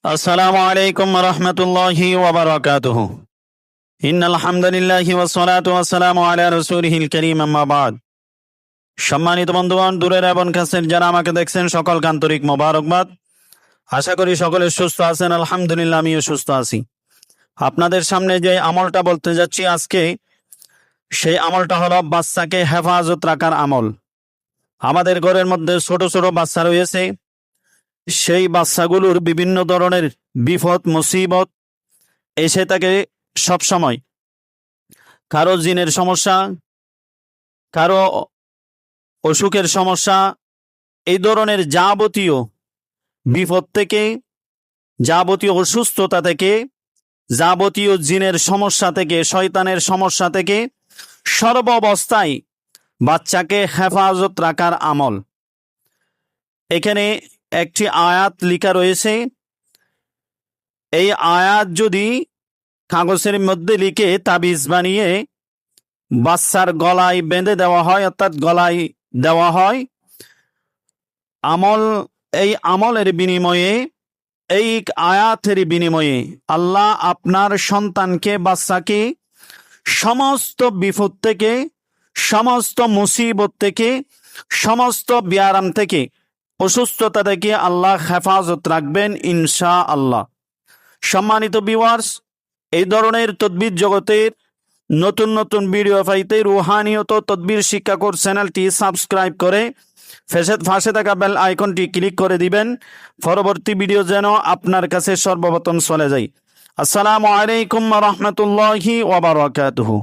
আসসালামু আলাইকুম রহমতুল্লাহি ওয়া বারাকাতুহু। ইন্নাল হামদুলিল্লাহি ওয়াস সালাতু ওয়াস সালামু আলা রাসূলিহিল কারীম, আম্মা বাদ। সম্মানিত বন্ধুগণ, দূরের এবং কাছের যারা আমাকে দেখছেন, সকলকে আন্তরিক মোবারকবাদ। আশা করি সকলে সুস্থ আছেন। আলহামদুলিল্লাহ, আমিও সুস্থ আছি। আপনাদের সামনে যে আমলটা বলতে যাচ্ছি আজকে, সেই আমলটা হলো বাচ্চাকে হেফাজত রাখার আমল। আমাদের ঘরের মধ্যে ছোট ছোট বাচ্চা রয়েছে। সেই বাচ্চাগুলোর বিভিন্ন ধরনের বিপদ মুসিবত এসে থাকে সব সময়। কারো জিনের সমস্যা, কারো অসুখের সমস্যা, এই ধরনের যাবতীয় বিপদ থেকে, যাবতীয় অসুস্থতা থেকে, যাবতীয় জিনের সমস্যা থেকে, শয়তানের সমস্যা থেকে সর্ব অবস্থায় বাচ্চাকে হেফাজত রাখার আমল। এখানে একটি আয়াত লেখা রয়েছে। এই আয়াত যদি কাগজের মধ্যে লিখে তাবিজ বানিয়ে বাচ্চার গলায় বেঁধে দেওয়া হয়, অর্থাৎ গলায় দেওয়া হয়, এই আমলের বিনিময়ে, এই আয়াতের বিনিময়ে আল্লাহ আপনার সন্তানকে, বাচ্চাকে সমস্ত বিপদ থেকে, সমস্ত মুসিবত থেকে, সমস্ত ব্যারাম থেকে, অসুস্থতা থেকে আল্লাহ হেফাজত রাখবেন ইনশাআল্লাহ। সম্মানিত ভিউয়ার্স, এই ধরনের তদবির জগতের নতুন নতুন ভিডিও পাইতে রুহানিয়ত তদবির শিক্ষা কোর্স চ্যানেলটি সাবস্ক্রাইব করে পাশে থাকা বেল আইকনটি ক্লিক করে দিবেন, পরবর্তী ভিডিও যেন আপনার কাছে সর্বপ্রথম চলে যায়। আসসালামু আলাইকুম রহমতুল্লাহি ওয়া বারাকাতুহু।